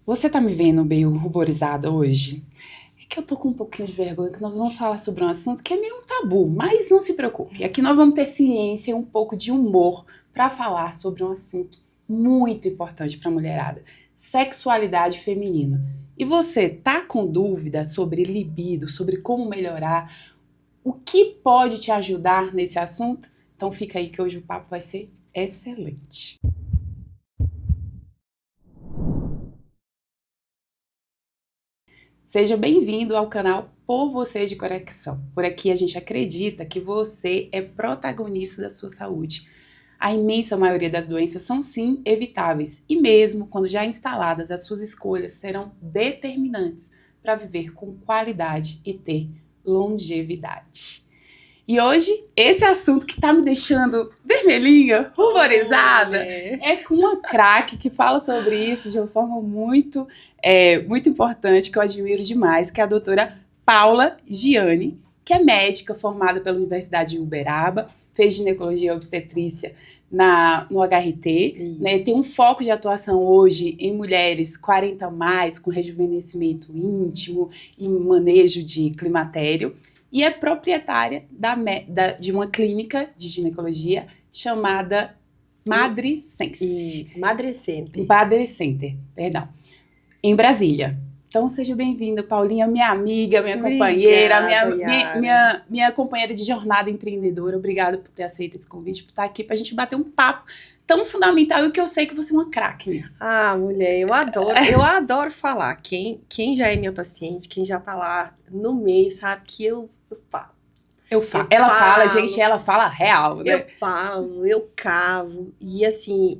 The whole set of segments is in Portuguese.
Você tá me vendo meio ruborizada hoje? É que eu tô com um pouquinho de vergonha, que nós vamos falar sobre um assunto que é meio um tabu, mas não se preocupe. Aqui nós vamos ter ciência e um pouco de humor para falar sobre um assunto muito importante para a mulherada: sexualidade feminina. E você tá com dúvida sobre libido, sobre como melhorar, o que pode te ajudar nesse assunto? Então fica aí que hoje o papo vai ser excelente. Seja bem-vindo ao canal Por Você de Conexão. Por aqui a gente acredita que você é protagonista da sua saúde. A imensa maioria das doenças são sim evitáveis e mesmo quando já instaladas, as suas escolhas serão determinantes para viver com qualidade e ter longevidade. E hoje, esse assunto que tá me deixando vermelhinha, ruborizada, é com uma craque que fala sobre isso de uma forma muito importante, que eu admiro demais, que é a doutora Paula Gianni, que é médica formada pela Universidade de Uberaba, fez ginecologia e obstetrícia no HRT, né, tem um foco de atuação hoje em mulheres 40 a mais, com rejuvenescimento íntimo e manejo de climatério, e é proprietária de uma clínica de ginecologia chamada Madre Sense. Madre Center. Madre Center, perdão. Em Brasília. Então seja bem-vinda, Paulinha, minha amiga, minha companheira, minha companheira de jornada empreendedora. Obrigada por ter aceito esse convite, por estar aqui para a gente bater um papo tão fundamental e que eu sei que você é uma craque nisso. Ah, mulher, eu adoro falar. Quem já é minha paciente, quem já tá lá no meio, sabe que eu falo. Ela fala real, né? Eu falo, eu cavo. E assim,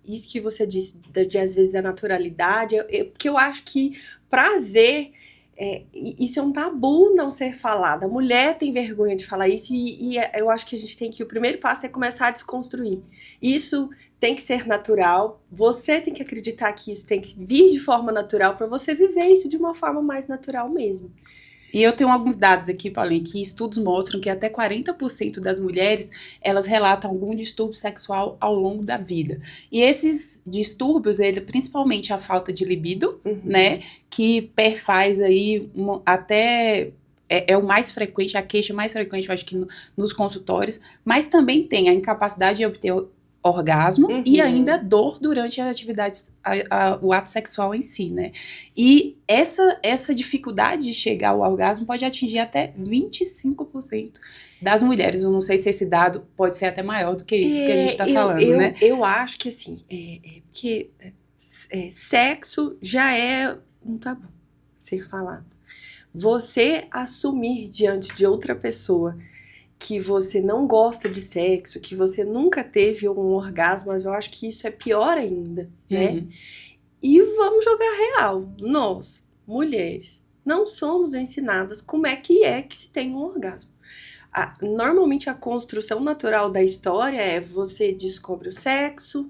isso que você disse de às vezes a naturalidade, porque eu acho que prazer, isso é um tabu não ser falado. A mulher tem vergonha de falar isso e eu acho que o primeiro passo é começar a desconstruir. Isso tem que ser natural, você tem que acreditar que isso tem que vir de forma natural para você viver isso de uma forma mais natural mesmo. E eu tenho alguns dados aqui, Paulinho, que estudos mostram que até 40% das mulheres, elas relatam algum distúrbio sexual ao longo da vida. E esses distúrbios, principalmente a falta de libido, né, que perfaz aí é o mais frequente, a queixa mais frequente, eu acho que nos consultórios, mas também tem a incapacidade de obter orgasmo e ainda dor durante as atividades, o ato sexual em si, né? E essa dificuldade de chegar ao orgasmo pode atingir até 25% das mulheres. Eu não sei se esse dado pode ser até maior do que isso que a gente tá falando, né? Eu acho que assim, porque sexo já é um tabu ser falado. Você assumir diante de outra pessoa que você não gosta de sexo, que você nunca teve um orgasmo, mas eu acho que isso é pior ainda, né? E vamos jogar real. Nós, mulheres, não somos ensinadas como é que se tem um orgasmo. Normalmente a construção natural da história é você descobre o sexo,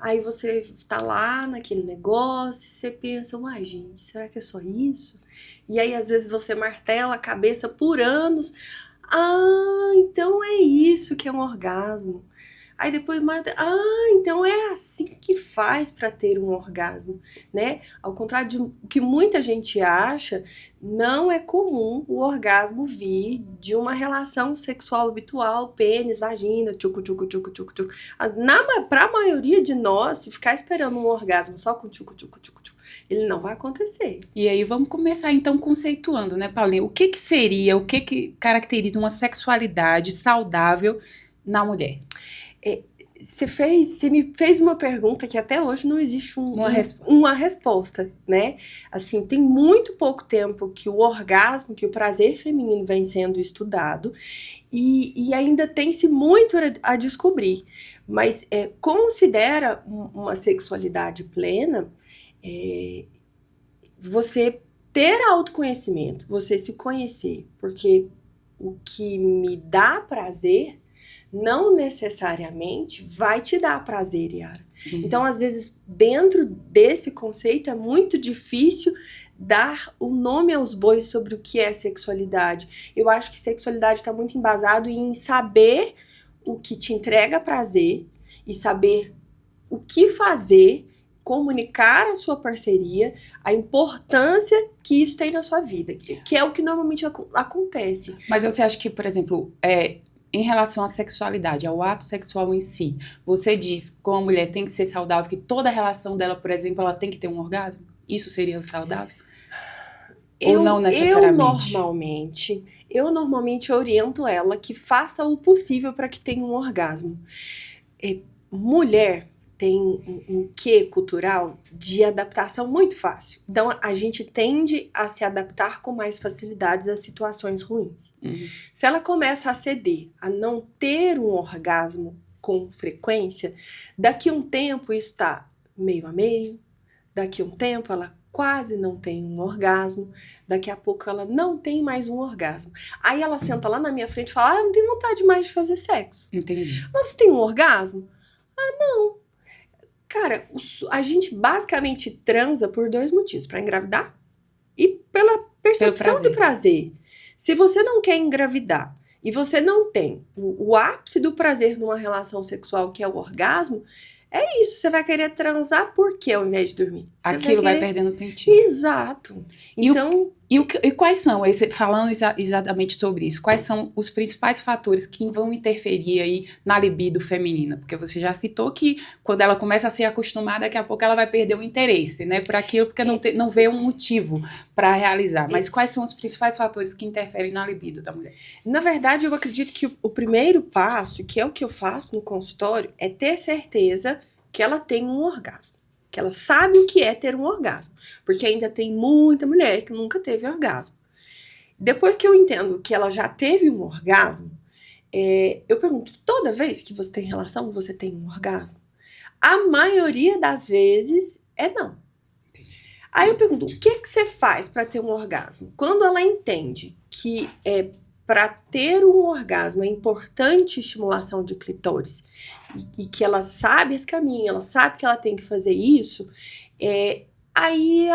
aí você tá lá naquele negócio, você pensa, uai gente, será que é só isso? E aí às vezes você martela a cabeça por anos. Ah, então é isso que é um orgasmo. Aí depois, então é assim que faz para ter um orgasmo, né? Ao contrário de que muita gente acha, não é comum o orgasmo vir de uma relação sexual habitual, pênis, vagina, tchucu, tchucu, tchucu, tchucu, tchucu. Pra maioria de nós, se ficar esperando um orgasmo só com tchucu, tchucu, tchucu, tchucu, ele não vai acontecer. E aí vamos começar então conceituando, né, Paulinha? O que seria, o que caracteriza uma sexualidade saudável na mulher? Você me fez uma pergunta que até hoje não existe uma resposta, né? Assim, tem muito pouco tempo que o orgasmo, que o prazer feminino vem sendo estudado e ainda tem-se muito a descobrir. Mas considera uma sexualidade plena você ter autoconhecimento, você se conhecer, porque o que me dá prazer não necessariamente vai te dar prazer, Yara. Então, às vezes, dentro desse conceito, é muito difícil dar o nome aos bois sobre o que é sexualidade. Eu acho que sexualidade está muito embasado em saber o que te entrega prazer e saber o que fazer comunicar à sua parceria a importância que isso tem na sua vida, que é o que normalmente acontece. Mas você acha que, por exemplo, em relação à sexualidade, ao ato sexual em si, você diz que com a mulher tem que ser saudável, que toda relação dela, por exemplo, ela tem que ter um orgasmo? Isso seria o saudável? Ou não necessariamente? Eu normalmente oriento ela que faça o possível para que tenha um orgasmo. Mulher tem um quê cultural de adaptação muito fácil. Então, a gente tende a se adaptar com mais facilidades às situações ruins. Se ela começa a ceder, a não ter um orgasmo com frequência, daqui a um tempo isso está meio a meio, daqui a um tempo ela quase não tem um orgasmo, daqui a pouco ela não tem mais um orgasmo. Aí ela senta lá na minha frente e fala, não tenho vontade mais de fazer sexo. Entendi. Mas você tem um orgasmo? Não. Cara, a gente basicamente transa por 2 motivos, para engravidar e pela percepção do prazer. Se você não quer engravidar e você não tem o ápice do prazer numa relação sexual, que é o orgasmo, é isso, você vai querer transar por quê ao invés de dormir? Aquilo vai perdendo sentido. Exato. Então... E quais são, falando exatamente sobre isso, quais são os principais fatores que vão interferir aí na libido feminina? Porque você já citou que quando ela começa a ser acostumada, daqui a pouco ela vai perder o interesse, né, por aquilo, porque não vê um motivo para realizar. Mas quais são os principais fatores que interferem na libido da mulher? Na verdade, eu acredito que o primeiro passo, que é o que eu faço no consultório, é ter certeza que ela tem um orgasmo. Que ela sabe o que é ter um orgasmo. Porque ainda tem muita mulher que nunca teve orgasmo. Depois que eu entendo que ela já teve um orgasmo, eu pergunto, toda vez que você tem relação, você tem um orgasmo? A maioria das vezes não. Aí eu pergunto, o que você faz para ter um orgasmo? Quando ela entende que para ter um orgasmo é importante estimulação de clitóris e que ela sabe esse caminho, ela sabe que ela tem que fazer isso, aí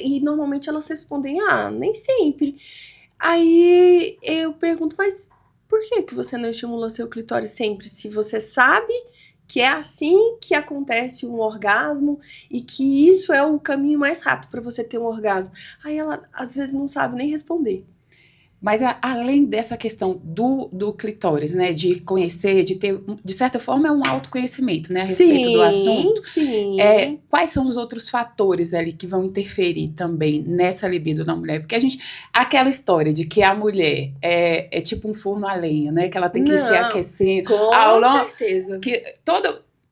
e normalmente elas respondem, nem sempre. Aí eu pergunto, mas por que você não estimula seu clitóris sempre, se você sabe que é assim que acontece um orgasmo e que isso é o caminho mais rápido para você ter um orgasmo? Aí ela às vezes não sabe nem responder. Mas além dessa questão do clitóris, né, de conhecer, de ter, de certa forma, é um autoconhecimento, né, a respeito do assunto. Sim. Quais são os outros fatores ali que vão interferir também nessa libido da mulher? Porque aquela história de que a mulher é tipo um forno a lenha, né, que ela tem que se aquecer. Com certeza. Que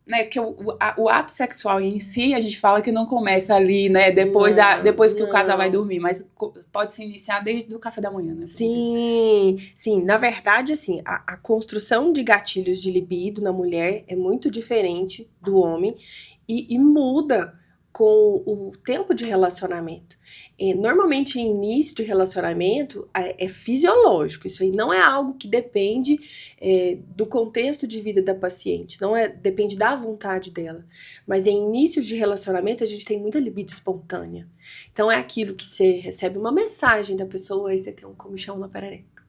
né, que o ato sexual em si, a gente fala que não começa ali, né, depois que o casal vai dormir, mas pode se iniciar desde o café da manhã, né? Sim, na verdade, assim, a construção de gatilhos de libido na mulher é muito diferente do homem e muda com o tempo de relacionamento. Normalmente, em início de relacionamento, é fisiológico. Isso aí não é algo que depende do contexto de vida da paciente. Depende da vontade dela. Mas em inícios de relacionamento, a gente tem muita libido espontânea. Então, é aquilo que você recebe uma mensagem da pessoa e você tem um comichão na perereca.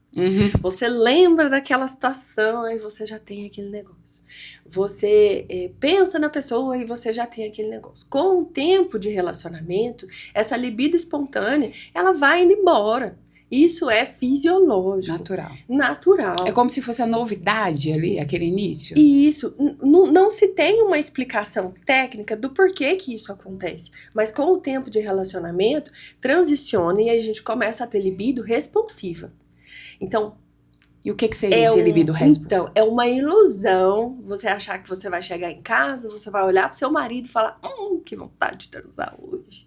Você lembra daquela situação e você já tem aquele negócio. Você pensa na pessoa e você já tem aquele negócio. Com o tempo de relacionamento, essa libido espontânea, ela vai indo embora. Isso é fisiológico. Natural. É como se fosse a novidade ali, aquele início. Isso. Não se tem uma explicação técnica do porquê que isso acontece. Mas com o tempo de relacionamento, transiciona e a gente começa a ter libido responsiva. Então, e o que seria esse libido responsivo? Então, é uma ilusão você achar que você vai chegar em casa, você vai olhar pro seu marido e falar, que vontade de transar hoje.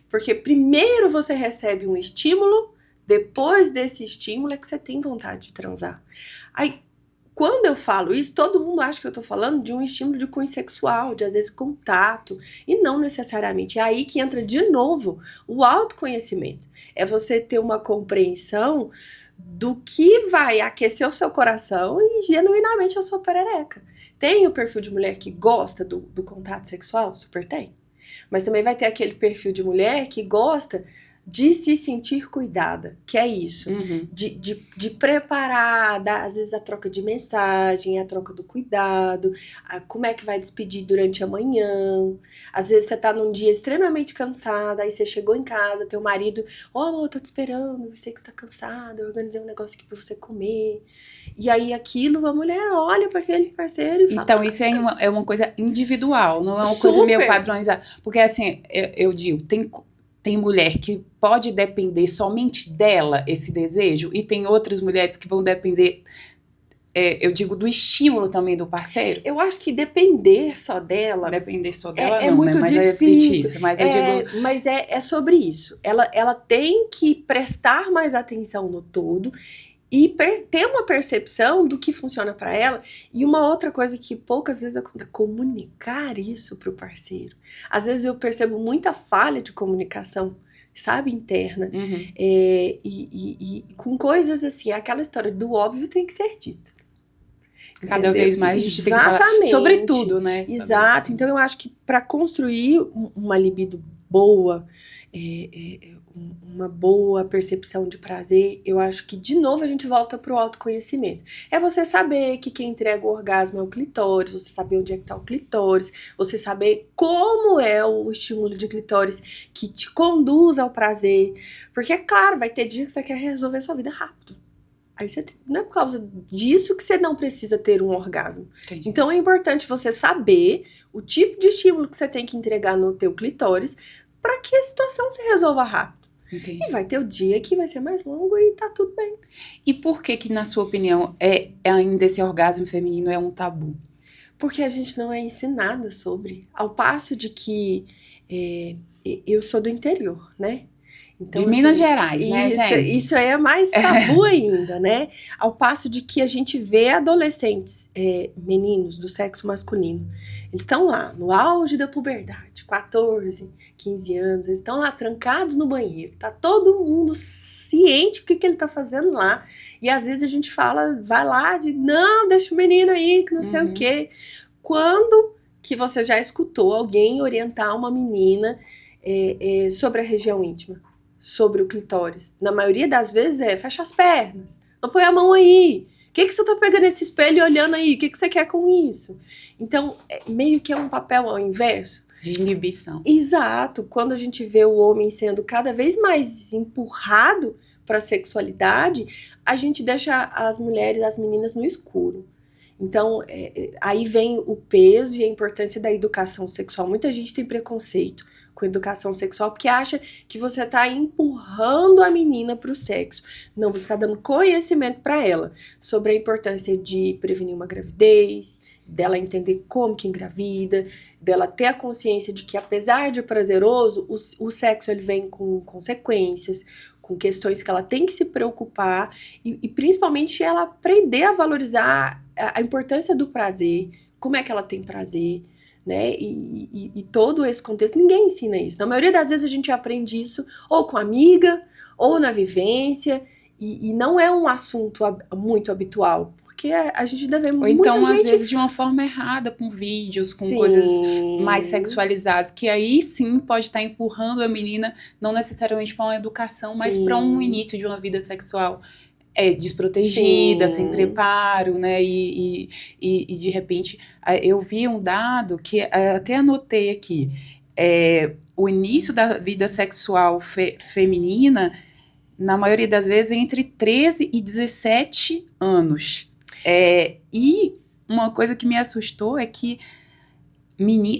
Porque primeiro você recebe um estímulo, depois desse estímulo é que você tem vontade de transar. Aí, quando eu falo isso, todo mundo acha que eu tô falando de um estímulo de cunho sexual, de às vezes contato, e não necessariamente. É aí que entra de novo o autoconhecimento. É você ter uma compreensão do que vai aquecer o seu coração e genuinamente a sua perereca. Tem o perfil de mulher que gosta do contato sexual? Super tem. Mas também vai ter aquele perfil de mulher que gosta de se sentir cuidada, que é isso. Uhum. De preparar, às vezes a troca de mensagem, a troca do cuidado, como é que vai despedir durante a manhã. Às vezes você tá num dia extremamente cansada, aí você chegou em casa, teu marido, amor, eu tô te esperando, eu sei que você tá cansada, eu organizei um negócio aqui pra você comer. E aí aquilo, a mulher olha para aquele parceiro e fala... Então, isso é uma coisa individual, não é uma coisa meio padronizada. Porque, assim, eu digo, tem mulher que pode depender somente dela, esse desejo, e tem outras mulheres que vão depender, eu digo, do estímulo também do parceiro. Eu acho que depender só dela... Depender só dela é não, muito né? Mas difícil. É fictício, mas eu digo... Mas é sobre isso. Ela tem que prestar mais atenção no todo e ter uma percepção do que funciona para ela. E uma outra coisa que poucas vezes acontece, comunicar isso pro parceiro. Às vezes eu percebo muita falha de comunicação, sabe, interna. Uhum. E com coisas assim, aquela história do óbvio tem que ser dito. Cada Entendeu? vez mais a gente tem que falar sobre tudo, né? Exato. Sobre... Então eu acho que para construir uma libido boa, uma boa percepção de prazer, eu acho que de novo a gente volta pro autoconhecimento. É você saber que quem entrega o orgasmo é o clitóris, você saber onde é que tá o clitóris, você saber como é o estímulo de clitóris que te conduz ao prazer. Porque é claro, vai ter dia que você quer resolver sua vida rápido. Aí você não é por causa disso que você não precisa ter um orgasmo. Entendi. Então é importante você saber o tipo de estímulo que você tem que entregar no teu clitóris para que a situação se resolva rápido. Entendi. E vai ter o dia que vai ser mais longo e tá tudo bem. E por que na sua opinião, ainda esse orgasmo feminino é um tabu? Porque a gente não é ensinada sobre. Ao passo de que eu sou do interior, né? Então, de Minas Gerais, né, gente? Isso aí é mais tabu ainda, né? Ao passo de que a gente vê adolescentes, meninos do sexo masculino, eles estão lá, no auge da puberdade, 14, 15 anos, eles estão lá trancados no banheiro, tá todo mundo ciente do que ele tá fazendo lá, e às vezes a gente fala, vai lá, não, deixa o menino aí, que não sei o quê. Quando que você já escutou alguém orientar uma menina sobre a região íntima? Sobre o clitóris. Na maioria das vezes fecha as pernas. Não põe a mão aí. O que você tá pegando esse espelho e olhando aí? O que você quer com isso? Então, meio que é um papel ao inverso. De inibição. Exato. Quando a gente vê o homem sendo cada vez mais empurrado para a sexualidade, a gente deixa as mulheres, as meninas no escuro. Então, aí vem o peso e a importância da educação sexual. Muita gente tem preconceito com educação sexual porque acha que você está empurrando a menina para o sexo. Não, você está dando conhecimento para ela sobre a importância de prevenir uma gravidez, dela entender como que engravida, dela ter a consciência de que, apesar de prazeroso, o sexo ele vem com consequências, com questões que ela tem que se preocupar e principalmente ela aprender a valorizar a importância do prazer, como é que ela tem prazer, né? E todo esse contexto, ninguém ensina isso. Na maioria das vezes a gente aprende isso ou com amiga, ou na vivência, e não é um assunto muito habitual, porque a gente deve ou então, às vezes, de uma forma errada, com vídeos, com coisas mais sexualizadas, que aí sim pode estar empurrando a menina, não necessariamente para uma educação, mas para um início de uma vida sexual desprotegida, sem preparo, né? E de repente, eu vi um dado que até anotei aqui. O início da vida sexual feminina, na maioria das vezes, é entre 13 e 17 anos. E uma coisa que me assustou é que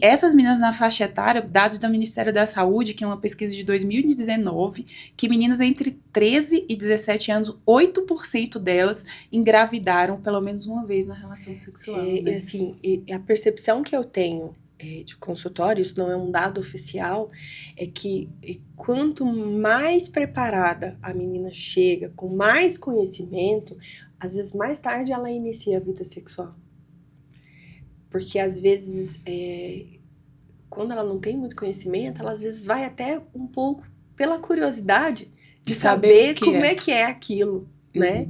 essas meninas na faixa etária, dados do Ministério da Saúde, que é uma pesquisa de 2019, que meninas entre 13 e 17 anos, 8% delas engravidaram pelo menos uma vez na relação sexual. Né? Assim, a percepção que eu tenho de consultório, isso não é um dado oficial, é que quanto mais preparada a menina chega, com mais conhecimento, às vezes mais tarde ela inicia a vida sexual. Porque às vezes, quando ela não tem muito conhecimento, ela às vezes vai até um pouco pela curiosidade de saber como é que é aquilo, né?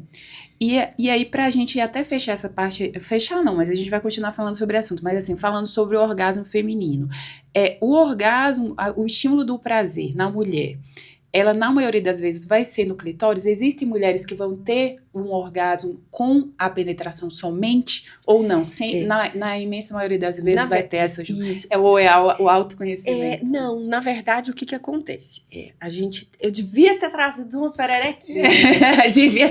E aí, pra gente até fechar essa parte, fechar não, mas a gente vai continuar falando sobre o assunto, mas assim, falando sobre o orgasmo feminino. O orgasmo, o estímulo do prazer na mulher, ela, na maioria das vezes, vai ser no clitóris. Existem mulheres que vão ter um orgasmo com a penetração somente ou não? Na imensa maioria das vezes vai ter essa... Ou é o autoconhecimento? Não, na verdade, o que acontece? Eu devia ter trazido uma pererequinha. Devia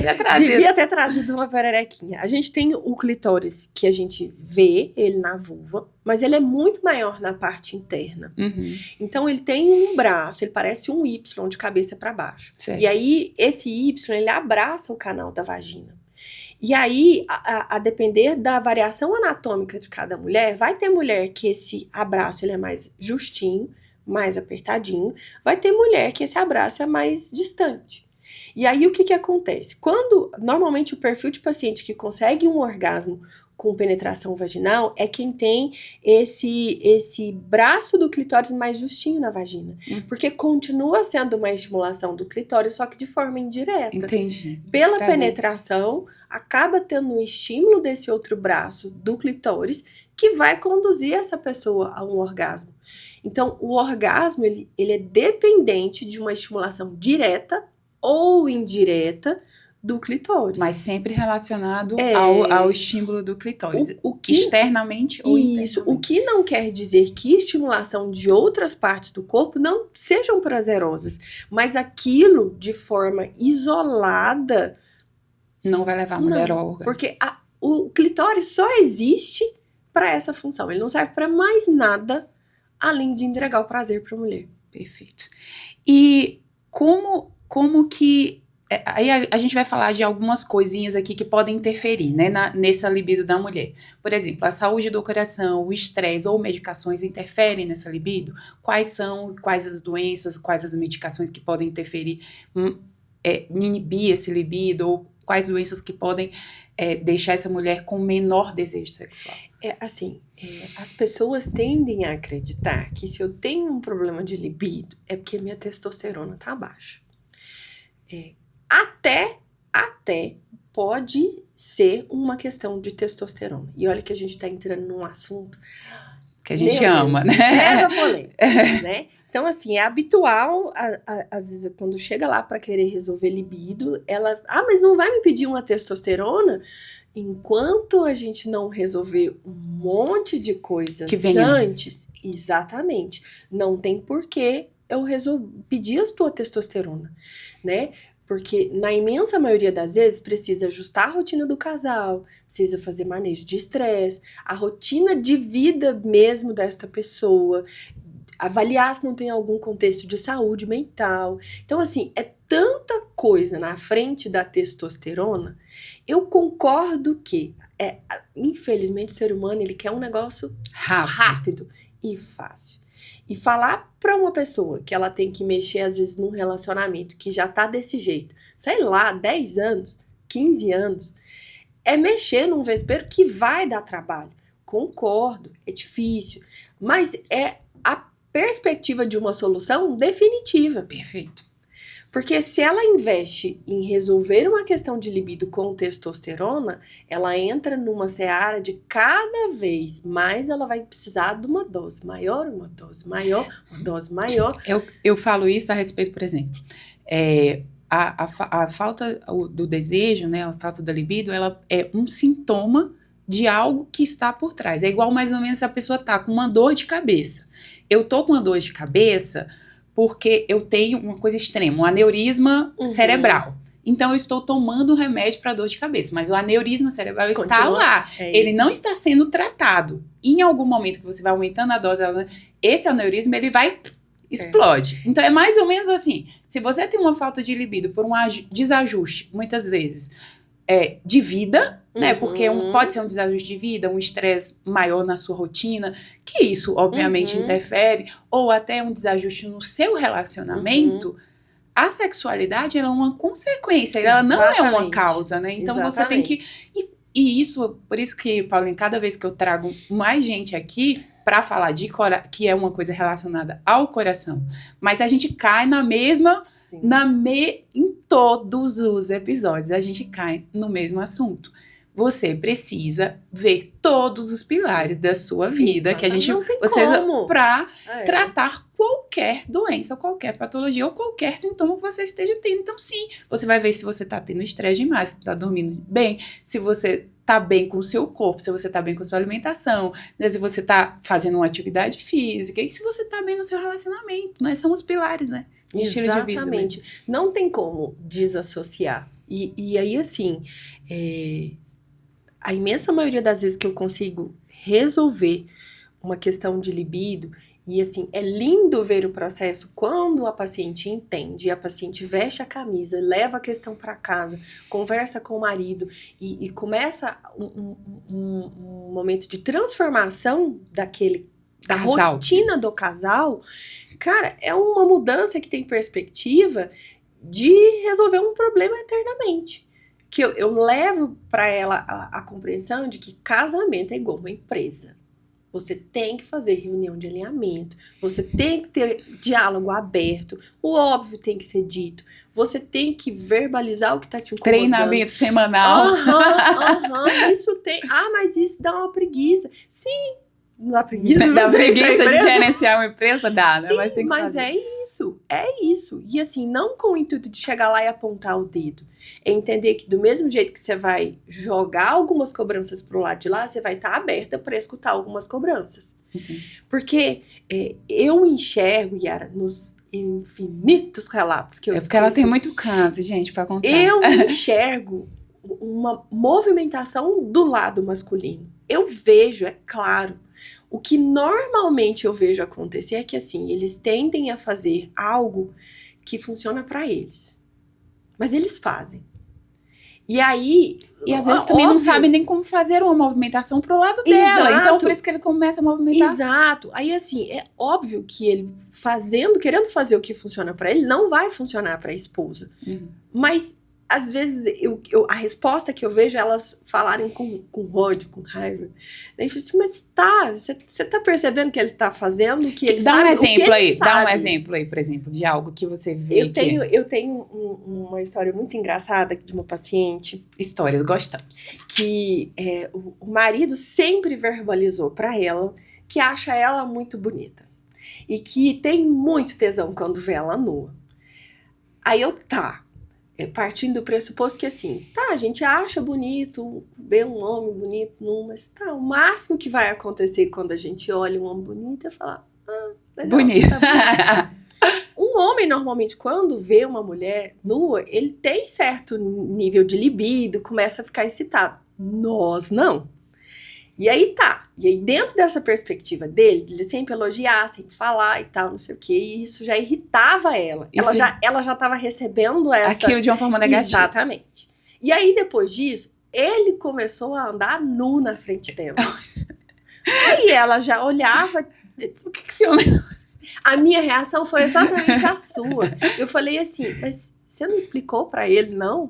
ter trazido uma pererequinha. A gente tem o clitóris que a gente vê ele na vulva, mas ele é muito maior na parte interna. Uhum. Então, ele tem um braço, ele parece um Y de cabeça para baixo. Certo. E aí, esse Y, ele abraça o canal da vagina. E aí, a depender da variação anatômica de cada mulher, vai ter mulher que esse abraço ele é mais justinho, mais apertadinho. Vai ter mulher que esse abraço é mais distante. E aí, o que acontece? Normalmente, o perfil de paciente que consegue um orgasmo com penetração vaginal é quem tem esse braço do clitóris mais justinho na vagina. Porque continua sendo uma estimulação do clitóris, só que de forma indireta. Entendi. Pela penetração, acaba tendo um estímulo desse outro braço do clitóris que vai conduzir essa pessoa a um orgasmo. Então, o orgasmo ele é dependente de uma estimulação direta ou indireta do clitóris. Mas sempre relacionado ao estímulo do clitóris. Externamente ou internamente. Isso. O que não quer dizer que estimulação de outras partes do corpo não sejam prazerosas. Mas aquilo, de forma isolada... Não vai levar a mulher ao orgasmo. Porque o clitóris só existe para essa função. Ele não serve para mais nada além de entregar o prazer para a mulher. Perfeito. E como que... Aí a gente vai falar de algumas coisinhas aqui que podem interferir, né, nessa libido da mulher. Por exemplo, a saúde do coração, o estresse ou medicações interferem nessa libido? Quais as doenças, quais as medicações que podem interferir, inibir esse libido, ou quais doenças que podem deixar essa mulher com menor desejo sexual? As pessoas tendem a acreditar que se eu tenho um problema de libido, é porque minha testosterona tá baixa. Até pode ser uma questão de testosterona. E olha que a gente tá entrando num assunto que a gente ama, né? Mega polêmico, né? Então, assim, é habitual, às vezes, quando chega lá pra querer resolver libido, ela... mas não vai me pedir uma testosterona? Enquanto a gente não resolver um monte de coisas que vem antes, exatamente, não tem porquê eu pedir a tua testosterona, né? Porque na imensa maioria das vezes precisa ajustar a rotina do casal, precisa fazer manejo de estresse, a rotina de vida mesmo desta pessoa, avaliar se não tem algum contexto de saúde mental. Então, assim, é tanta coisa na frente da testosterona. Eu concordo que, infelizmente, o ser humano ele quer um negócio rápido e fácil. E falar pra uma pessoa que ela tem que mexer, às vezes, num relacionamento que já tá desse jeito, sei lá, 10 anos, 15 anos, é mexer num vespeiro que vai dar trabalho. Concordo, é difícil, mas é a perspectiva de uma solução definitiva. Perfeito. Porque se ela investe em resolver uma questão de libido com testosterona, ela entra numa seara de cada vez mais ela vai precisar de uma dose maior, uma dose maior, uma dose maior. Eu falo isso a respeito, por exemplo, a falta do desejo, né, a falta da libido, ela é um sintoma de algo que está por trás. É igual mais ou menos a pessoa tá com uma dor de cabeça. Eu tô com uma dor de cabeça porque eu tenho uma coisa extrema, um aneurisma cerebral. Então, eu estou tomando um remédio para dor de cabeça, mas o aneurisma cerebral está lá. Ele não está sendo tratado. Em algum momento que você vai aumentando a dose, esse aneurisma, ele vai... explode. Então, é mais ou menos assim. Se você tem uma falta de libido por um desajuste, muitas vezes, de vida, né? Porque pode ser um desajuste de vida, um estresse maior na sua rotina, que isso, obviamente, interfere, ou até um desajuste no seu relacionamento. A sexualidade, ela é uma consequência, ela não é uma causa, né? Então, você tem que... E isso, por isso que, Paulinho, cada vez que eu trago mais gente aqui para falar que é uma coisa relacionada ao coração, mas a gente cai na mesma, em todos os episódios, a gente cai no mesmo assunto. Você precisa ver todos os pilares da sua vida que a gente precisa para tratar qualquer qualquer doença, ou qualquer patologia, ou qualquer sintoma que você esteja tendo. Então, sim, você vai ver se você tá tendo estresse demais, se tá dormindo bem, se você tá bem com o seu corpo, se você tá bem com a sua alimentação, né, se você tá fazendo uma atividade física, e se você tá bem no seu relacionamento, né? São os pilares, né? De estilo de vida. Exatamente. Não tem como desassociar. E aí, assim, a imensa maioria das vezes que eu consigo resolver uma questão de libido, e assim, é lindo ver o processo quando a paciente entende, a paciente veste a camisa, leva a questão para casa, conversa com o marido e começa um momento de transformação da Casal. rotina do casal. Cara, é uma mudança que tem perspectiva de resolver um problema eternamente. Que eu levo para ela a compreensão de que casamento é igual uma empresa. Você tem que fazer reunião de alinhamento, você tem que ter diálogo aberto, o óbvio tem que ser dito, você tem que verbalizar o que tá te incomodando. Treinamento semanal. Isso tem... mas isso dá uma preguiça. Sim, dá preguiça. Dá preguiça de gerenciar uma empresa? Dá, né? Sim, mas tem que fazer. É isso. E assim, não com o intuito de chegar lá e apontar o dedo. É entender que do mesmo jeito que você vai jogar algumas cobranças pro lado de lá, você vai estar aberta para escutar algumas cobranças. Porque eu enxergo, Yara, nos infinitos relatos que eu porque ela tem muito câncer, gente, pra contar. Eu enxergo uma movimentação do lado masculino. Eu vejo, é claro. O que normalmente eu vejo acontecer é que, assim, eles tendem a fazer algo que funciona pra eles. Mas eles fazem. E aí... E às vezes também não sabe nem como fazer uma movimentação pro lado dela. Então, por isso que ele começa a movimentar. Exato. Aí, assim, é óbvio que ele querendo fazer o que funciona pra ele, não vai funcionar pra esposa. Mas... Às vezes, a resposta que eu vejo é elas falarem com ódio, com raiva. Daí eu falo assim, mas você tá percebendo que ele tá fazendo o que ele sabe? Dá um exemplo aí, por exemplo, de algo que você vê. Eu tenho uma história muito engraçada de uma paciente. Histórias, gostamos. Que o marido sempre verbalizou pra ela que acha ela muito bonita. E que tem muito tesão quando vê ela nua. Aí partindo do pressuposto que assim, a gente acha bonito ver um homem bonito nu, mas o máximo que vai acontecer quando a gente olha um homem bonito é falar, legal, bonito. Tá bonito. Um homem, normalmente, quando vê uma mulher nua, ele tem certo nível de libido, começa a ficar excitado. Nós não. E aí E aí, dentro dessa perspectiva dele, ele sempre elogiar, sempre falar e tal, não sei o quê, e isso já irritava ela. Ela já estava recebendo aquilo de uma forma negativa. Exatamente. E aí, depois disso, ele começou a andar nu na frente dela. Aí ela já olhava... O que esse homem... A minha reação foi exatamente a sua. Eu falei assim, mas você não explicou pra ele, não?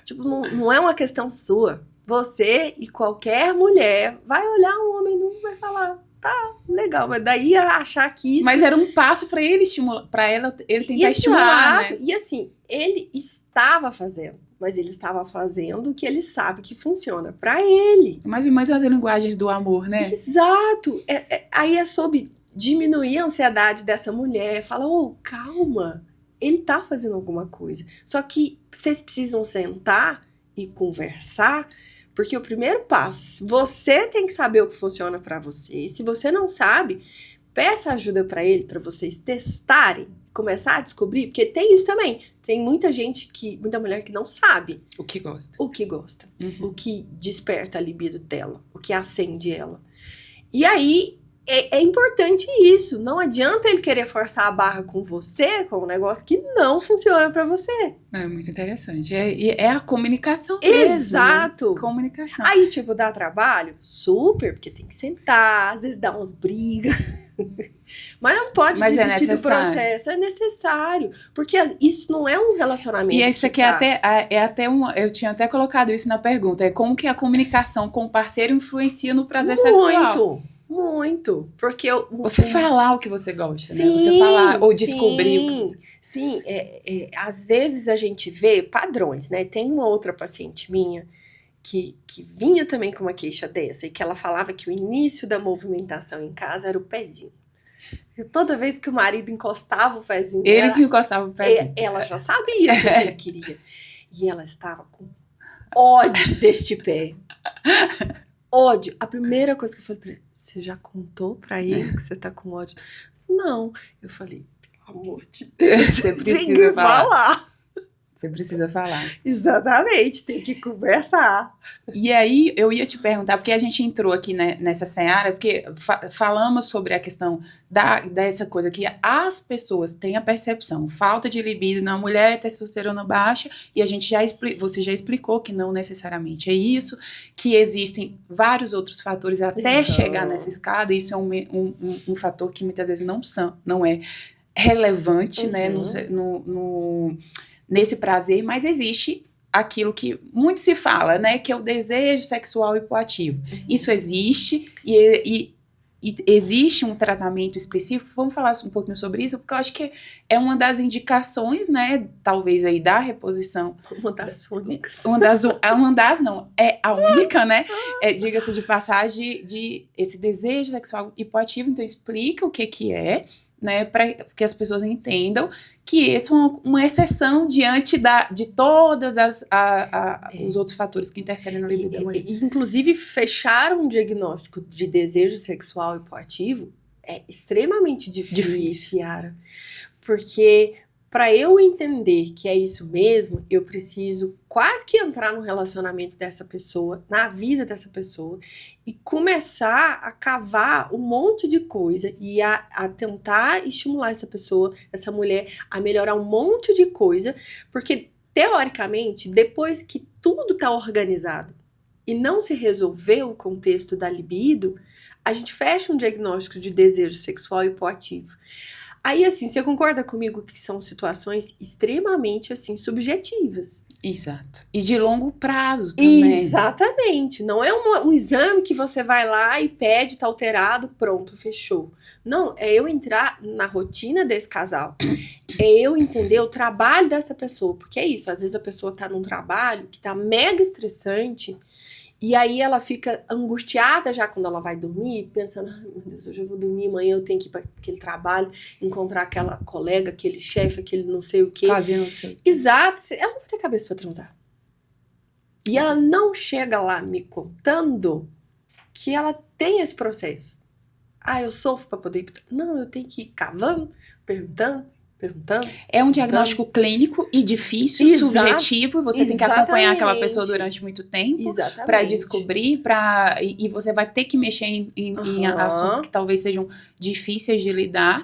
Tipo, não é uma questão sua. Você e qualquer mulher vai olhar um homem nu e vai falar, legal, mas daí achar que isso... Mas era um passo pra ele estimular, pra ele tentar estimular, né? E assim, ele estava fazendo, mas ele estava fazendo o que ele sabe que funciona pra ele. Mas as linguagens do amor, né? Exato. Aí é sobre diminuir a ansiedade dessa mulher, fala, calma, ele tá fazendo alguma coisa. Só que vocês precisam sentar e conversar. Porque o primeiro passo, você tem que saber o que funciona pra você. Se você não sabe, peça ajuda pra ele, pra vocês testarem, começar a descobrir, porque tem isso também. Tem muita mulher que não sabe o que gosta. O que desperta a libido dela, o que acende ela. E aí é importante isso. Não adianta ele querer forçar a barra com você, com um negócio que não funciona pra você. É muito interessante. É a comunicação mesmo. Exato. Né? Comunicação. Aí, dá trabalho? Super, porque tem que sentar, às vezes dá umas brigas. Mas não pode desistir do processo. É necessário. Porque isso não é um relacionamento. E isso aqui é até eu tinha até colocado isso na pergunta. É como que a comunicação com o parceiro influencia no prazer sexual. Muito, porque você falar o que você gosta, sim, né? Você falar ou descobrir o que você... Sim, às vezes a gente vê padrões, né? Tem uma outra paciente minha que vinha também com uma queixa dessa e que ela falava que o início da movimentação em casa era o pezinho. Toda vez que o marido encostava o pezinho Ele dela, que encostava o pé. ela já sabia o que ele queria. E ela estava com ódio deste pé. Ódio. A primeira coisa que eu falei pra ele, você já contou pra ele que você tá com ódio? Não. Eu falei, pelo amor de Deus, Você tem precisa que falar. Você precisa falar. Exatamente, tem que conversar. E aí, eu ia te perguntar, porque a gente entrou aqui, né, nessa seara, porque falamos sobre a questão dessa coisa que as pessoas têm a percepção, falta de libido na mulher, testosterona baixa, e a gente você já explicou que não necessariamente é isso, que existem vários outros fatores até chegar nessa escada, isso é um fator que muitas vezes não é relevante, né, nesse prazer, mas existe aquilo que muito se fala, né, que é o desejo sexual hipoativo. Isso existe e existe um tratamento específico. Vamos falar um pouquinho sobre isso, porque eu acho que é uma das indicações, né, talvez aí da reposição. Uma das únicas. Não, é a única, né, diga-se de passagem, de esse desejo sexual hipoativo. Então explica o que é, né, para que as pessoas entendam que esse é uma exceção diante de todos os outros fatores que interferem na libido da mulher. Inclusive, fechar um diagnóstico de desejo sexual hipoativo é extremamente difícil, Yara. Porque para eu entender que é isso mesmo, eu preciso quase que entrar no relacionamento dessa pessoa, na vida dessa pessoa, e começar a cavar um monte de coisa e a tentar estimular essa pessoa, essa mulher, a melhorar um monte de coisa, porque, teoricamente, depois que tudo tá organizado e não se resolver o contexto da libido, a gente fecha um diagnóstico de desejo sexual hipoativo. Aí, assim, você concorda comigo que são situações extremamente, assim, subjetivas? Exato. E de longo prazo também. Exatamente. Não é um exame que você vai lá e pede, tá alterado, pronto, fechou. Não, é eu entrar na rotina desse casal. É eu entender o trabalho dessa pessoa. Porque é isso, às vezes a pessoa tá num trabalho que tá mega estressante. E aí ela fica angustiada já quando ela vai dormir, pensando, ai meu Deus, hoje eu vou dormir, amanhã eu tenho que ir para aquele trabalho, encontrar aquela colega, aquele chefe, aquele não sei o quê. Fazer não sei. Exato, ela não vai ter cabeça para transar. E ela não chega lá me contando que ela tem esse processo. Ah, eu sofro para poder ir. Não, eu tenho que ir cavando, perguntando. É um diagnóstico clínico e difícil, subjetivo, você tem que acompanhar aquela pessoa durante muito tempo para descobrir, e você vai ter que mexer em assuntos que talvez sejam difíceis de lidar.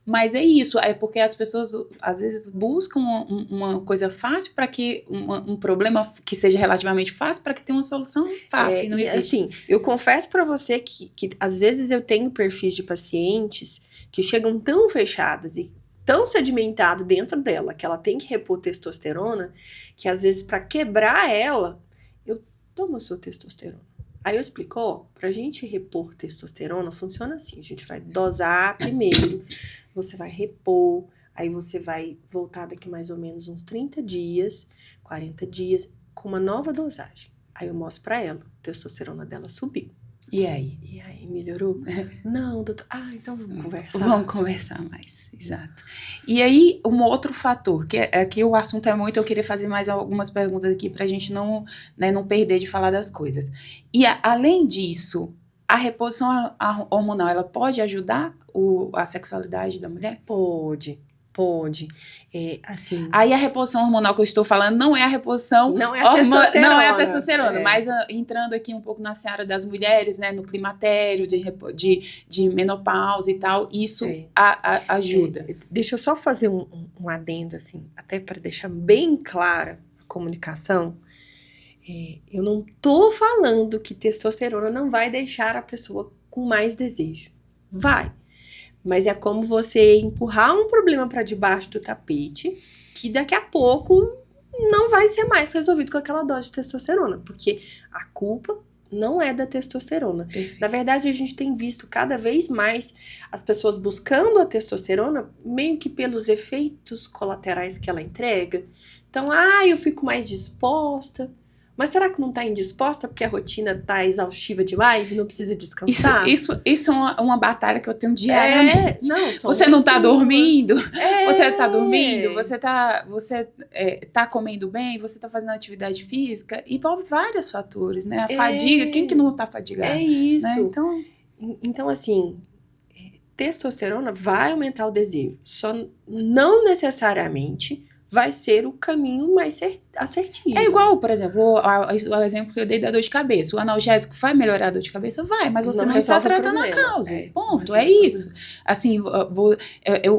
Mas é isso, é porque as pessoas às vezes buscam uma coisa fácil para que um problema que seja relativamente fácil para que tenha uma solução fácil. Não existe. Assim, eu confesso para você que às vezes eu tenho perfis de pacientes que chegam tão fechadas e tão sedimentado dentro dela que ela tem que repor testosterona, que às vezes para quebrar ela, eu tomo a sua testosterona. Aí eu explico, ó, pra gente repor testosterona funciona assim, a gente vai dosar primeiro, você vai repor, aí você vai voltar daqui mais ou menos uns 30 dias, 40 dias, com uma nova dosagem. Aí eu mostro pra ela, a testosterona dela subiu. E aí? E aí, melhorou? Não, doutor. Ah, então vamos conversar. Vamos conversar mais, exato. E aí, um outro fator, que aqui o assunto é muito, eu queria fazer mais algumas perguntas aqui pra gente não perder de falar das coisas. E além disso, a reposição hormonal, ela pode ajudar a sexualidade da mulher? Pode. Assim. Aí a reposição hormonal que eu estou falando não é a reposição... Não é a testosterona. Mas entrando aqui um pouco na seara das mulheres, né, no climatério, de menopausa e tal, isso ajuda. Deixa eu só fazer um adendo, assim, até para deixar bem clara a comunicação. Eu não tô falando que testosterona não vai deixar a pessoa com mais desejo. Vai. Mas é como você empurrar um problema para debaixo do tapete, que daqui a pouco não vai ser mais resolvido com aquela dose de testosterona, porque a culpa não é da testosterona. Perfeito. Na verdade, a gente tem visto cada vez mais as pessoas buscando a testosterona meio que pelos efeitos colaterais que ela entrega. Então, eu fico mais disposta, Mas será que não tá indisposta porque a rotina tá exaustiva demais e não precisa descansar? Isso é uma batalha que eu tenho diariamente. Não, Você não tá dormindo? É. Você tá dormindo? Você tá comendo bem? Você tá fazendo atividade física? Envolve vários fatores, né? A fadiga, quem que não tá fadigado? É isso. Né? Então, assim, testosterona vai aumentar o desejo. Só não necessariamente vai ser o caminho mais assertivo. É igual, por exemplo, o exemplo que eu dei da dor de cabeça. O analgésico vai melhorar a dor de cabeça? Vai, mas você não está tratando a causa. Ponto, é isso. Assim,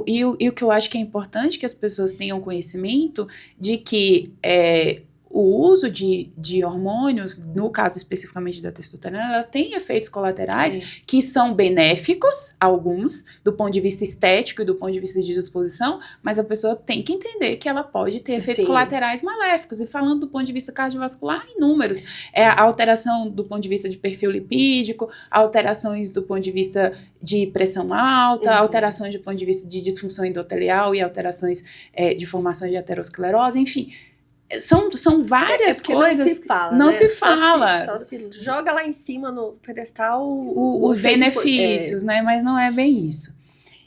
e o que eu acho que é importante que as pessoas tenham conhecimento de que o uso de hormônios, no caso especificamente da testosterona, ela tem efeitos colaterais que são benéficos, alguns, do ponto de vista estético e do ponto de vista de disposição, mas a pessoa tem que entender que ela pode ter efeitos colaterais maléficos. E falando do ponto de vista cardiovascular, inúmeros. A alteração do ponto de vista de perfil lipídico, alterações do ponto de vista de pressão alta, alterações do ponto de vista de disfunção endotelial e alterações de formação de aterosclerose, enfim. São várias coisas. Não se fala. Não se fala. Só se joga lá em cima no pedestal os benefícios, né? Mas não é bem isso.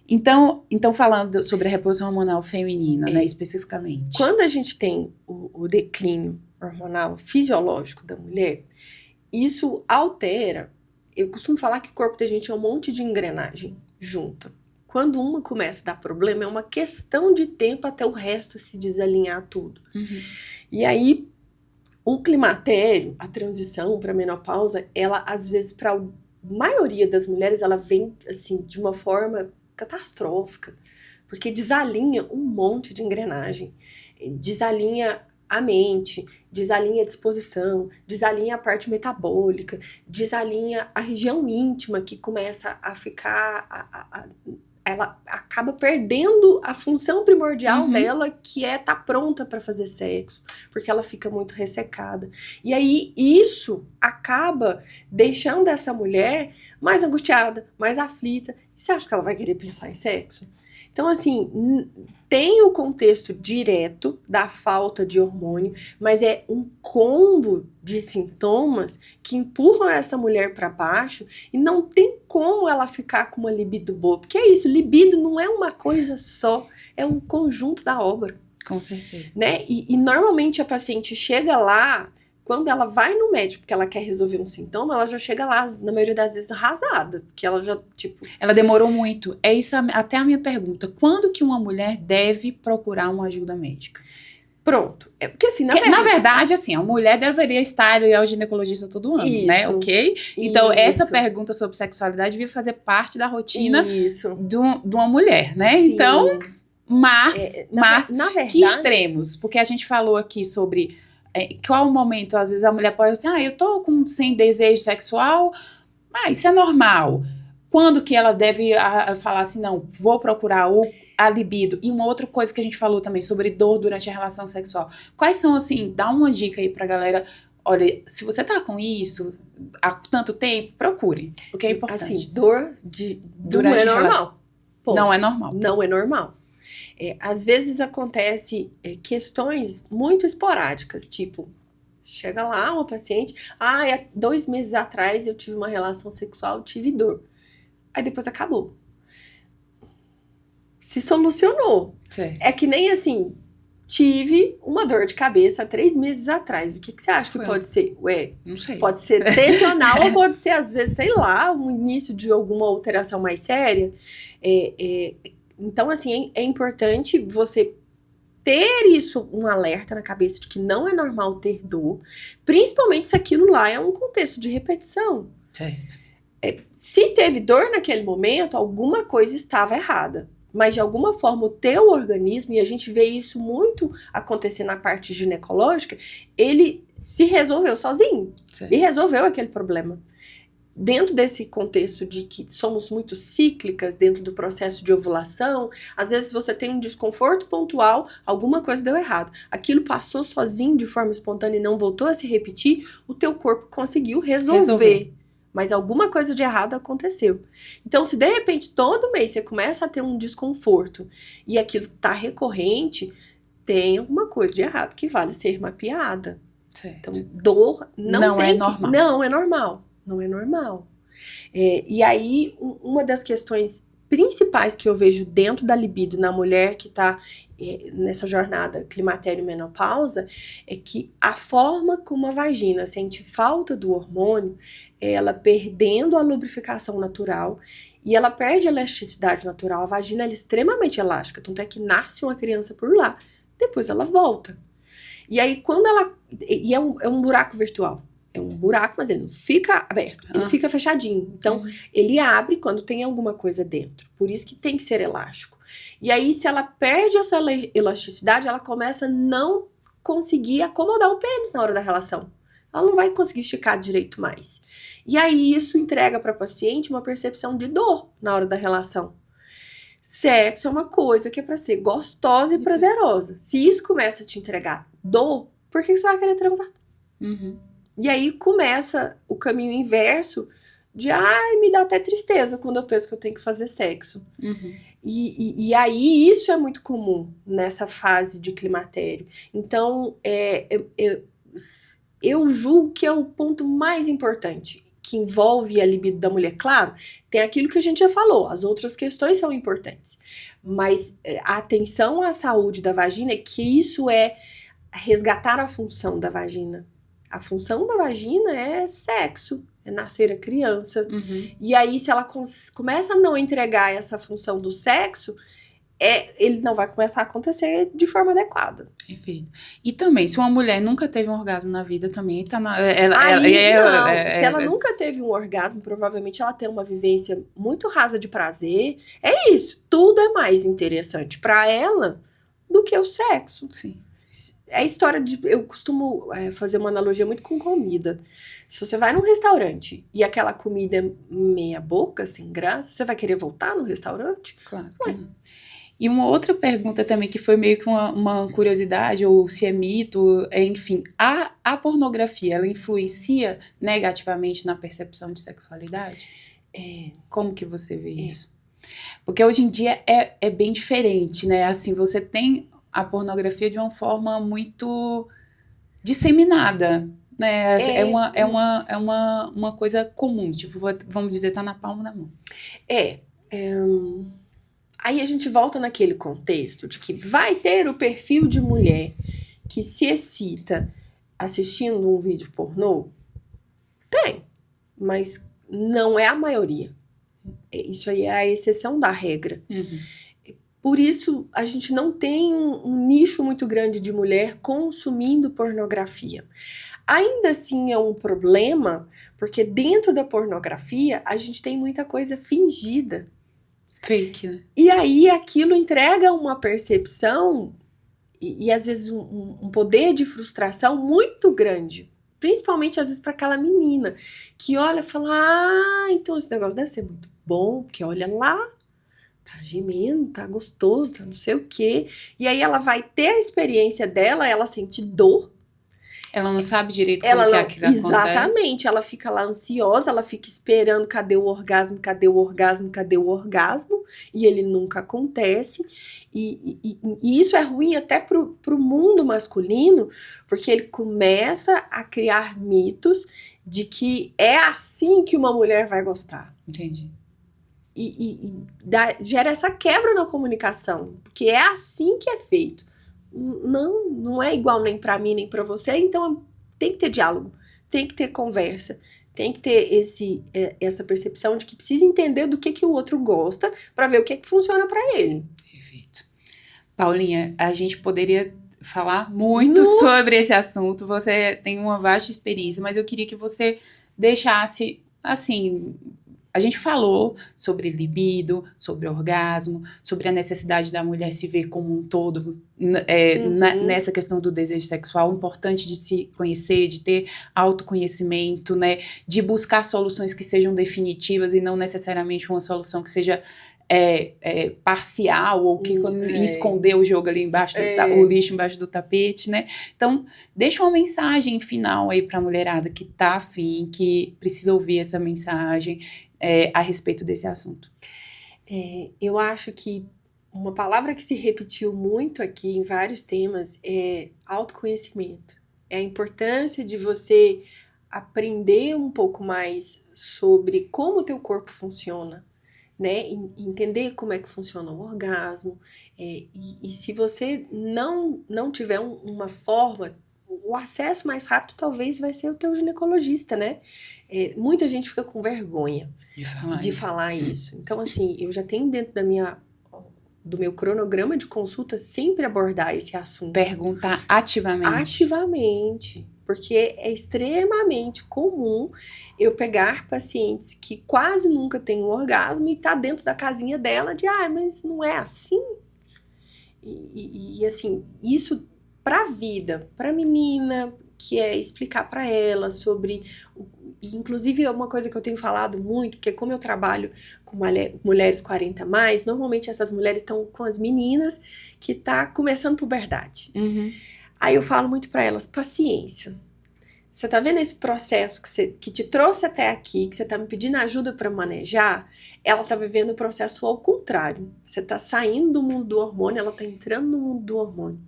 Então falando sobre a reposição hormonal feminina, né, especificamente. Quando a gente tem o declínio hormonal fisiológico da mulher, isso altera. Eu costumo falar que o corpo da gente é um monte de engrenagem junta. Quando uma começa a dar problema, é uma questão de tempo até o resto se desalinhar tudo. E aí, o climatério, a transição para a menopausa, ela, às vezes, para a maioria das mulheres, ela vem, assim, de uma forma catastrófica. Porque desalinha um monte de engrenagem. Desalinha a mente, desalinha a disposição, desalinha a parte metabólica, desalinha a região íntima, que começa a ficar... ela acaba perdendo a função primordial dela, que é estar pronta para fazer sexo, porque ela fica muito ressecada. E aí, isso acaba deixando essa mulher mais angustiada, mais aflita. E você acha que ela vai querer pensar em sexo? Então, assim, tem o contexto direto da falta de hormônio, mas é um combo de sintomas que empurram essa mulher para baixo e não tem como ela ficar com uma libido boa. Porque é isso, libido não é uma coisa só, é um conjunto da obra. Com certeza. Né? E normalmente a paciente chega lá, quando ela vai no médico porque ela quer resolver um sintoma, ela já chega lá, na maioria das vezes, arrasada. Porque ela já, Ela demorou muito. É isso até a minha pergunta. Quando que uma mulher deve procurar uma ajuda médica? Pronto. É porque assim, na verdade, assim, a mulher deveria estar ao ginecologista todo ano, né? Ok? Então, essa pergunta sobre sexualidade devia fazer parte da rotina de uma mulher, né? Sim. Então, mas na verdade, que extremos? Porque a gente falou aqui sobre... qual o momento, às vezes a mulher pode dizer, eu tô sem desejo sexual, isso é normal. Quando que ela deve falar assim, não, vou procurar a libido? E uma outra coisa que a gente falou também sobre dor durante a relação sexual. Quais são, assim, dá uma dica aí pra galera, olha, se você tá com isso há tanto tempo, procure, porque é importante. Assim, dor durante não é normal. Não é normal. Não é normal. Às vezes acontece questões muito esporádicas, tipo, chega lá uma paciente, há 2 meses atrás eu tive uma relação sexual, tive dor. Aí depois acabou. Se solucionou. Certo. É que nem assim, tive uma dor de cabeça há 3 meses atrás. O que você acha que pode ser? Não sei. Pode ser tensional ou pode ser, às vezes, sei lá, um início de alguma alteração mais séria. Então, assim, é importante você ter isso, um alerta na cabeça de que não é normal ter dor, principalmente se aquilo lá é um contexto de repetição. Certo. Se teve dor naquele momento, alguma coisa estava errada. Mas, de alguma forma, o teu organismo, e a gente vê isso muito acontecer na parte ginecológica, ele se resolveu sozinho. Certo. E resolveu aquele problema. Dentro desse contexto de que somos muito cíclicas dentro do processo de ovulação, às vezes você tem um desconforto pontual, alguma coisa deu errado. Aquilo passou sozinho de forma espontânea e não voltou a se repetir, o teu corpo conseguiu resolver. Mas alguma coisa de errado aconteceu. Então, se de repente todo mês você começa a ter um desconforto e aquilo tá recorrente, tem alguma coisa de errado que vale ser mapeada. Certo. Então, dor Não é normal. Não é normal. Não é normal. E aí, uma das questões principais que eu vejo dentro da libido na mulher que está nessa jornada climatério e menopausa é que a forma como a vagina sente falta do hormônio, ela perdendo a lubrificação natural e ela perde a elasticidade natural. A vagina ela é extremamente elástica, tanto é que nasce uma criança por lá, depois ela volta. E aí, quando ela. E é um buraco virtual. É um buraco, mas ele não fica aberto, ele fica fechadinho. Então, ele abre quando tem alguma coisa dentro. Por isso que tem que ser elástico. E aí, se ela perde essa elasticidade, ela começa a não conseguir acomodar o pênis na hora da relação. Ela não vai conseguir esticar direito mais. E aí, isso entrega para a paciente uma percepção de dor na hora da relação. Sexo é uma coisa que é para ser gostosa e prazerosa. Se isso começa a te entregar dor, por que você vai querer transar? E aí começa o caminho inverso de, me dá até tristeza quando eu penso que eu tenho que fazer sexo. E aí isso é muito comum nessa fase de climatério. Então, eu julgo que é o ponto mais importante, que envolve a libido da mulher. Claro, tem aquilo que a gente já falou, as outras questões são importantes. Mas a atenção à saúde da vagina, que isso é resgatar a função da vagina. A função da vagina é sexo, é nascer a criança. E aí, se ela começa a não entregar essa função do sexo, ele não vai começar a acontecer de forma adequada. Perfeito. E também, se uma mulher nunca teve um orgasmo na vida, também tá na... Se ela nunca teve um orgasmo, provavelmente ela tem uma vivência muito rasa de prazer. É isso, tudo é mais interessante para ela do que o sexo. Sim. É a história de... Eu costumo fazer uma analogia muito com comida. Se você vai num restaurante e aquela comida é meia boca, sem graça, você vai querer voltar no restaurante? Claro. E uma outra pergunta também, que foi meio que uma curiosidade, ou se é mito, enfim, a pornografia, ela influencia negativamente na percepção de sexualidade? Como que você vê isso? Porque hoje em dia é bem diferente, né? Assim, você tem a pornografia de uma forma muito disseminada, né? É uma coisa comum, tipo, vamos dizer, tá na palma da mão. Aí a gente volta naquele contexto de que vai ter o perfil de mulher que se excita assistindo um vídeo pornô? Tem, mas não é a maioria. Isso aí é a exceção da regra. Por isso, a gente não tem um nicho muito grande de mulher consumindo pornografia. Ainda assim é um problema, porque dentro da pornografia a gente tem muita coisa fingida. Fake, né? E aí aquilo entrega uma percepção e às vezes um poder de frustração muito grande. Principalmente às vezes para aquela menina que olha e fala, então esse negócio deve ser muito bom, porque olha lá, tá gemendo, tá gostoso, tá não sei o quê. E aí ela vai ter a experiência dela, ela sente dor. Ela não sabe direito como que aquilo acontece. Exatamente, ela fica lá ansiosa, ela fica esperando cadê o orgasmo, cadê o orgasmo, cadê o orgasmo, e ele nunca acontece. E isso é ruim até pro mundo masculino, porque ele começa a criar mitos de que é assim que uma mulher vai gostar. Entendi. Gera essa quebra na comunicação, porque é assim que é feito. Não é igual nem pra mim, nem pra você, então tem que ter diálogo, tem que ter conversa, tem que ter essa percepção de que precisa entender do que o outro gosta pra ver o que funciona pra ele. Perfeito. Paulinha, a gente poderia falar muito sobre esse assunto, você tem uma vasta experiência, mas eu queria que você deixasse, assim... A gente falou sobre libido, sobre orgasmo, sobre a necessidade da mulher se ver como um todo, nessa questão do desejo sexual, importante de se conhecer, de ter autoconhecimento, né, de buscar soluções que sejam definitivas e não necessariamente uma solução que seja parcial ou que esconder o jogo ali embaixo, o lixo embaixo do tapete, né? Então, deixa uma mensagem final aí pra mulherada que tá afim, que precisa ouvir essa mensagem, a respeito desse assunto. Eu acho que uma palavra que se repetiu muito aqui em vários temas é autoconhecimento. É a importância de você aprender um pouco mais sobre como o teu corpo funciona, né? Entender como é que funciona o orgasmo. E se você não tiver uma forma, o acesso mais rápido talvez vai ser o teu ginecologista, né? Muita gente fica com vergonha de falar isso. Então, assim, eu já tenho dentro do meu cronograma de consulta sempre abordar esse assunto. Perguntar ativamente. Ativamente. Porque é extremamente comum eu pegar pacientes que quase nunca têm um orgasmo e tá dentro da casinha dela de, mas não é assim? E assim, isso pra vida, pra menina, que é explicar pra ela sobre... Inclusive, é uma coisa que eu tenho falado muito, porque como eu trabalho com mulheres 40 a mais, normalmente essas mulheres estão com as meninas que tá começando puberdade. Uhum. Aí eu falo muito pra elas, paciência. Você tá vendo esse processo que te trouxe até aqui, que você tá me pedindo ajuda pra manejar? Ela tá vivendo o processo ao contrário. Você tá saindo do mundo do hormônio, ela tá entrando no mundo do hormônio.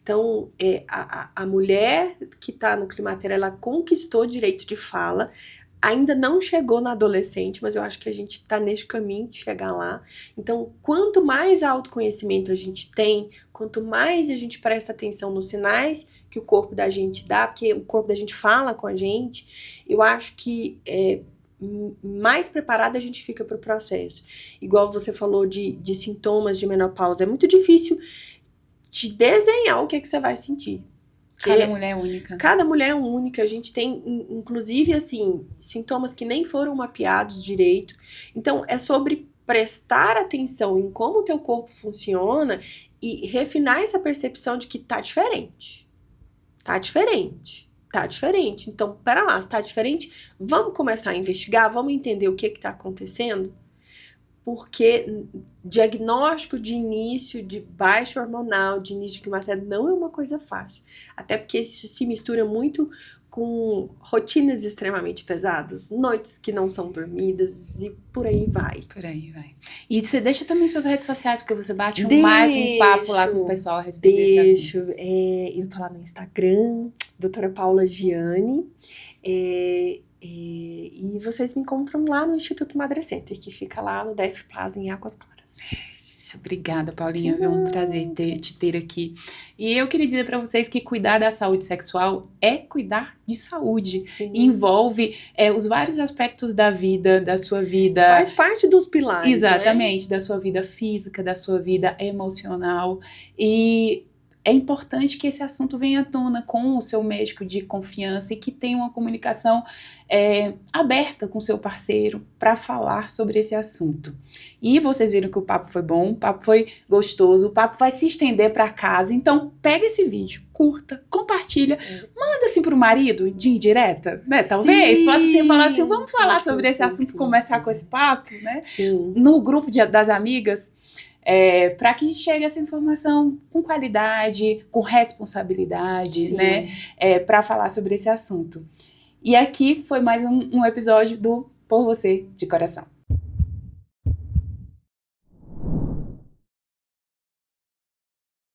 Então, a mulher que tá no climatério, ela conquistou direito de fala, ainda não chegou na adolescente, mas eu acho que a gente tá nesse caminho de chegar lá. Então, quanto mais autoconhecimento a gente tem, quanto mais a gente presta atenção nos sinais que o corpo da gente dá, porque o corpo da gente fala com a gente, eu acho que mais preparada a gente fica pro processo. Igual você falou de sintomas de menopausa, é muito difícil te desenhar o que você vai sentir. Cada mulher é única. Cada mulher é única. A gente tem, inclusive, assim, sintomas que nem foram mapeados direito. Então, é sobre prestar atenção em como o teu corpo funciona e refinar essa percepção de que tá diferente. Tá diferente. Tá diferente. Então, pera lá, se tá diferente, vamos começar a investigar, vamos entender o que tá acontecendo? Porque diagnóstico de início de baixa hormonal, de início de climatério, não é uma coisa fácil. Até porque isso se mistura muito com rotinas extremamente pesadas, noites que não são dormidas e por aí vai. Por aí vai. E você deixa também suas redes sociais, porque você bate mais um papo lá com o pessoal a respeito desse assunto. Eu tô lá no Instagram, doutora Paula Gianni, e vocês me encontram lá no Instituto Madre Center, que fica lá no DF Plaza, em Águas Claras. Obrigada, Paulinha. É um prazer te ter aqui. E eu queria dizer para vocês que cuidar da saúde sexual é cuidar de saúde. Sim. Envolve os vários aspectos da vida, da sua vida. Faz parte dos pilares, exatamente, né? Da sua vida física, da sua vida emocional. E é importante que esse assunto venha à tona com o seu médico de confiança e que tenha uma comunicação aberta com o seu parceiro para falar sobre esse assunto. E vocês viram que o papo foi bom, o papo foi gostoso, o papo vai se estender para casa. Então, pega esse vídeo, curta, compartilha, manda assim pro marido de indireta, né? Talvez possa assim falar assim, vamos falar sobre esse assunto, começar com esse papo, né? Sim. No grupo das amigas. Para que chegue essa informação com qualidade, com responsabilidade, Sim. né? Para falar sobre esse assunto. E aqui foi mais um episódio do Por Você de Coração.